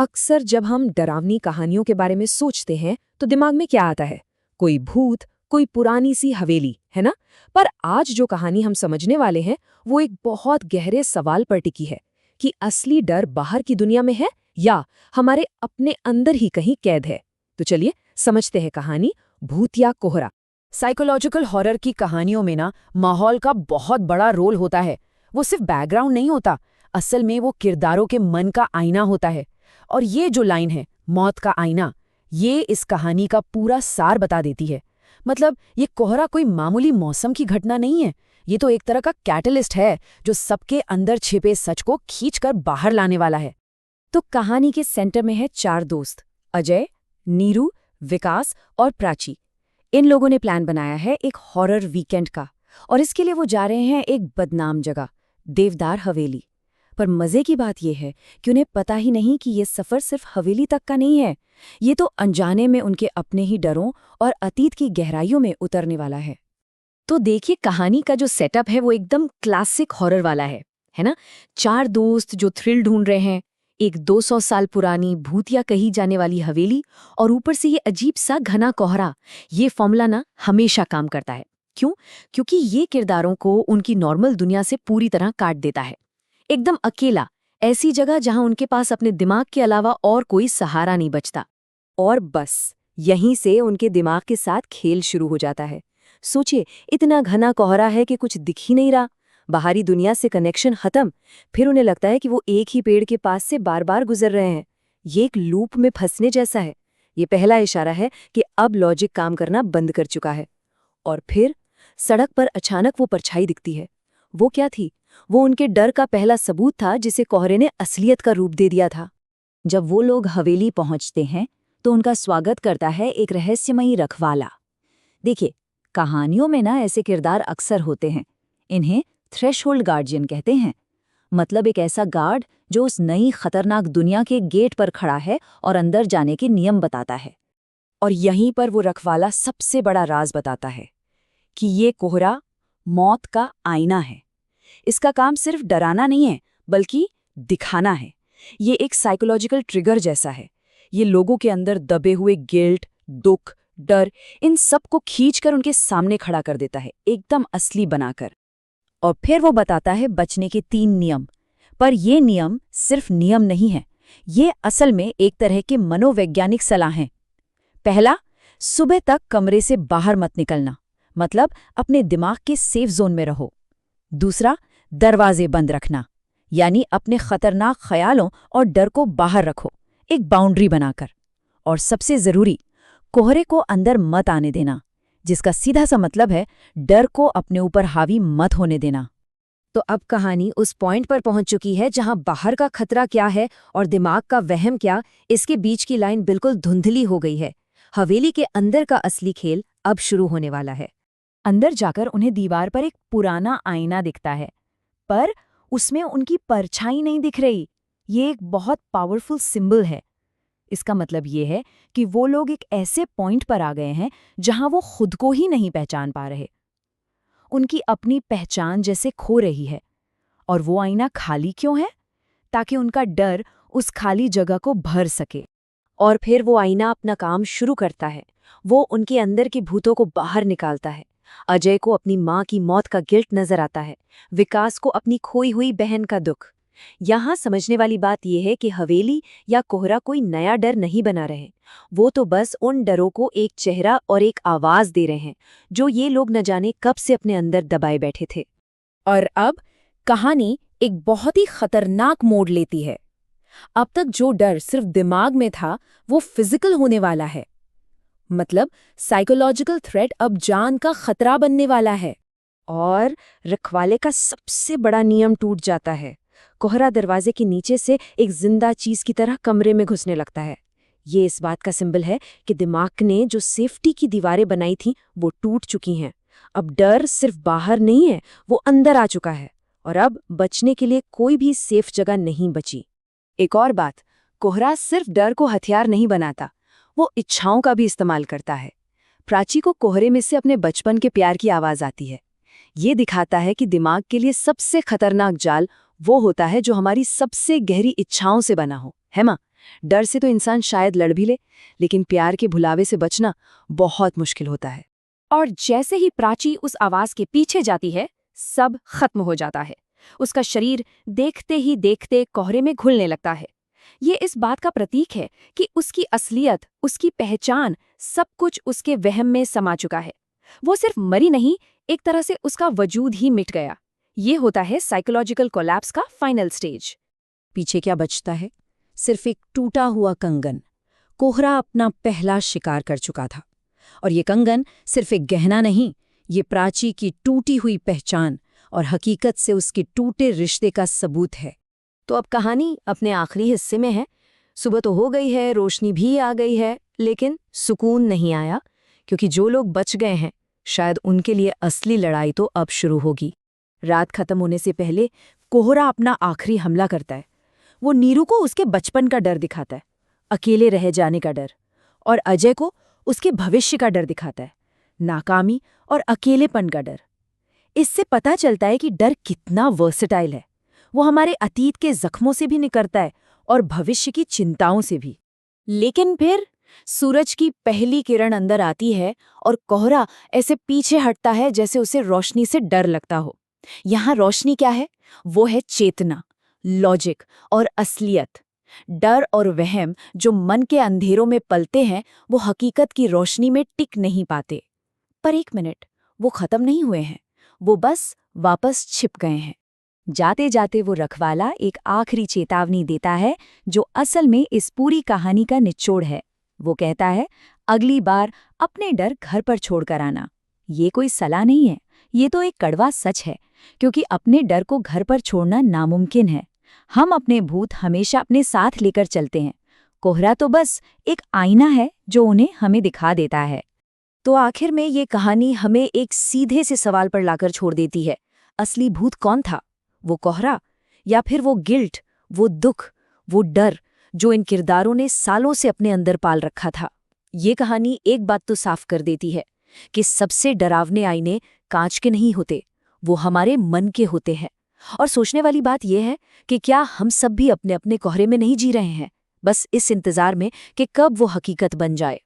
अक्सर जब हम डरावनी कहानियों के बारे में सोचते हैं तो दिमाग में क्या आता है? कोई भूत, कोई पुरानी सी हवेली, है ना? पर आज जो कहानी हम समझने वाले हैं वो एक बहुत गहरे सवाल पर टिकी है कि असली डर बाहर की दुनिया में है या हमारे अपने अंदर ही कहीं कैद है। तो चलिए समझते हैं कहानी भूत या कोहरा। साइकोलॉजिकल हॉरर की कहानियों में ना माहौल का बहुत बड़ा रोल होता है। वो सिर्फ बैकग्राउंड नहीं होता, असल में वो किरदारों के मन का आईना होता है। और ये जो लाइन है, मौत का आईना, ये इस कहानी का पूरा सार बता देती है। मतलब ये कोहरा कोई मामूली मौसम की घटना नहीं है, ये तो एक तरह का कैटलिस्ट है जो सबके अंदर छिपे सच को खींचकर बाहर लाने वाला है। तो कहानी के सेंटर में है 4 दोस्त, अजय, नीरू, विकास और प्राची। इन लोगों ने प्लान बनाया है एक हॉरर वीकेंड का, और इसके लिए वो जा रहे हैं एक बदनाम जगह, देवदार हवेली। पर मजे की बात यह है कि उन्हें पता ही नहीं कि ये सफर सिर्फ हवेली तक का नहीं है, ये तो अनजाने में उनके अपने ही डरों और अतीत की गहराइयों में उतरने वाला है। तो देखिए, कहानी का जो सेटअप है वो एकदम क्लासिक हॉरर वाला है ना? 4 दोस्त जो थ्रिल ढूंढ रहे हैं, एक 200 साल पुरानी भूतिया कही जाने वाली हवेली, और ऊपर से ये अजीब सा घना कोहरा। ये फॉर्मूला ना हमेशा काम करता है। क्यों? क्योंकि ये किरदारों को उनकी नॉर्मल दुनिया से पूरी तरह काट देता है, एकदम अकेला, ऐसी जगह जहां उनके पास अपने दिमाग के अलावा और कोई सहारा नहीं बचता। और बस यहीं से उनके दिमाग के साथ खेल शुरू हो जाता है। सोचिए, इतना घना कोहरा है कि कुछ दिख ही नहीं रहा, बाहरी दुनिया से कनेक्शन खत्म। फिर उन्हें लगता है कि वो एक ही पेड़ के पास से बार बार गुजर रहे हैं। ये एक लूप में फंसने जैसा है। ये पहला इशारा है कि अब लॉजिक काम करना बंद कर चुका है। और फिर सड़क पर अचानक वो परछाई दिखती है। वो क्या थी? वो उनके डर का पहला सबूत था, जिसे कोहरे ने असलियत का रूप दे दिया था। जब वो लोग हवेली पहुंचते हैं तो उनका स्वागत करता है एक रहस्यमयी रखवाला। देखिए, कहानियों में ना ऐसे किरदार अक्सर होते हैं। इन्हें थ्रेशहोल्ड गार्जियन कहते हैं। मतलब एक ऐसा गार्ड जो उस नई खतरनाक दुनिया के गेट पर खड़ा है और अंदर जाने के नियम बताता है। और यहीं पर वो रखवाला सबसे बड़ा राज बताता है कि ये कोहरा मौत का आईना है। इसका काम सिर्फ डराना नहीं है, बल्कि दिखाना है। ये एक साइकोलॉजिकल ट्रिगर जैसा है। ये लोगों के अंदर दबे हुए गिल्ट, दुख, डर, इन सब को खींचकर उनके सामने खड़ा कर देता है, एकदम असली बनाकर। और फिर वो बताता है बचने के 3 नियम। पर ये नियम सिर्फ नियम नहीं है, ये असल में एक तरह के मनोवैज्ञानिक सलाह हैं। पहला, सुबह तक कमरे से बाहर मत निकलना, मतलब अपने दिमाग के सेफ जोन में रहो। दूसरा, दरवाजे बंद रखना, यानी अपने खतरनाक ख्यालों और डर को बाहर रखो, एक बाउंड्री बनाकर। और सबसे जरूरी, कोहरे को अंदर मत आने देना, जिसका सीधा सा मतलब है डर को अपने ऊपर हावी मत होने देना। तो अब कहानी उस पॉइंट पर पहुंच चुकी है जहां बाहर का खतरा क्या है और दिमाग का वहम क्या, इसके बीच की लाइन बिल्कुल धुंधली हो गई है। हवेली के अंदर का असली खेल अब शुरू होने वाला है। अंदर जाकर उन्हें दीवार पर एक पुराना आईना दिखता है, पर उसमें उनकी परछाई नहीं दिख रही। ये एक बहुत पावरफुल सिंबल है। इसका मतलब ये है कि वो लोग एक ऐसे पॉइंट पर आ गए हैं जहां वो खुद को ही नहीं पहचान पा रहे। उनकी अपनी पहचान जैसे खो रही है। और वो आईना खाली क्यों है? ताकि उनका डर उस खाली जगह को भर सके। और फिर वो आईना अपना काम शुरू करता है। वो उनके अंदर के भूतों को बाहर निकालता है। अजय को अपनी माँ की मौत का गिल्ट नजर आता है, विकास को अपनी खोई हुई बहन का दुख। यहाँ समझने वाली बात यह है कि हवेली या कोहरा कोई नया डर नहीं बना रहे, वो तो बस उन डरों को एक चेहरा और एक आवाज दे रहे हैं जो ये लोग न जाने कब से अपने अंदर दबाए बैठे थे। और अब कहानी एक बहुत ही खतरनाक मोड़ लेती है। अब तक जो डर सिर्फ दिमाग में था, वो फिजिकल होने वाला है। मतलब साइकोलॉजिकल थ्रेट अब जान का खतरा बनने वाला है। और रखवाले का सबसे बड़ा नियम टूट जाता है। कोहरा दरवाजे के नीचे से एक जिंदा चीज की तरह कमरे में घुसने लगता है। ये इस बात का सिंबल है कि दिमाग ने जो सेफ्टी की दीवारें बनाई थीं वो टूट चुकी हैं। अब डर सिर्फ बाहर नहीं है, वो अंदर आ चुका है। और अब बचने के लिए कोई भी सेफ जगह नहीं बची। एक और बात, कोहरा सिर्फ डर को हथियार नहीं बनाता, वो इच्छाओं का भी इस्तेमाल करता है। प्राची को कोहरे में से अपने बचपन के प्यार की आवाज आती है। ये दिखाता है कि दिमाग के लिए सबसे खतरनाक जाल वो होता है जो हमारी सबसे गहरी इच्छाओं से बना हो, है माँ? डर से तो इंसान शायद लड़ भी ले, लेकिन प्यार के भुलावे से बचना बहुत मुश्किल होता है। और जैसे ही प्राची उस आवाज के पीछे जाती है, सब खत्म हो जाता है। उसका शरीर देखते ही देखते कोहरे में घुलने लगता है। ये इस बात का प्रतीक है कि उसकी असलियत, उसकी पहचान, सब कुछ उसके वहम में समा चुका है। वो सिर्फ मरी नहीं, एक तरह से उसका वजूद ही मिट गया। ये होता है साइकोलॉजिकल कोलैप्स का फाइनल स्टेज। पीछे क्या बचता है? सिर्फ एक टूटा हुआ कंगन। कोहरा अपना पहला शिकार कर चुका था। और ये कंगन सिर्फ एक गहना नहीं, ये प्राची की टूटी हुई पहचान और हकीकत से उसके टूटे रिश्ते का सबूत है। तो अब कहानी अपने आखिरी हिस्से में है। सुबह तो हो गई है, रोशनी भी आ गई है, लेकिन सुकून नहीं आया, क्योंकि जो लोग बच गए हैं, शायद उनके लिए असली लड़ाई तो अब शुरू होगी। रात खत्म होने से पहले कोहरा अपना आखिरी हमला करता है। वो नीरू को उसके बचपन का डर दिखाता है, अकेले रह जाने का डर, और अजय को उसके भविष्य का डर दिखाता है, नाकामी और अकेलेपन का डर। इससे पता चलता है कि डर कितना वर्सेटाइल है। वो हमारे अतीत के जख्मों से भी निकलता है और भविष्य की चिंताओं से भी। लेकिन फिर सूरज की पहली किरण अंदर आती है और कोहरा ऐसे पीछे हटता है जैसे उसे रोशनी से डर लगता हो। यहाँ रोशनी क्या है? वो है चेतना, लॉजिक और असलियत। डर और वहम जो मन के अंधेरों में पलते हैं, वो हकीकत की रोशनी में टिक नहीं पाते। पर एक मिनट, वो खत्म नहीं हुए हैं, वो बस वापस छिप गए हैं। जाते जाते वो रखवाला एक आखिरी चेतावनी देता है, जो असल में इस पूरी कहानी का निचोड़ है। वो कहता है, अगली बार अपने डर घर पर छोड़कर आना। ये कोई सलाह नहीं है, ये तो एक कड़वा सच है, क्योंकि अपने डर को घर पर छोड़ना नामुमकिन है। हम अपने भूत हमेशा अपने साथ लेकर चलते हैं। कोहरा तो बस एक आईना है जो उन्हें हमें दिखा देता है। तो आखिर में ये कहानी हमें एक सीधे से सवाल पर लाकर छोड़ देती है। असली भूत कौन था? वो कोहरा, या फिर वो गिल्ट, वो दुख, वो डर जो इन किरदारों ने सालों से अपने अंदर पाल रखा था? ये कहानी एक बात तो साफ कर देती है कि सबसे डरावने आईने कांच के नहीं होते, वो हमारे मन के होते हैं। और सोचने वाली बात यह है कि क्या हम सब भी अपने अपने कोहरे में नहीं जी रहे हैं, बस इस इंतजार में कि कब वो हकीकत बन जाए।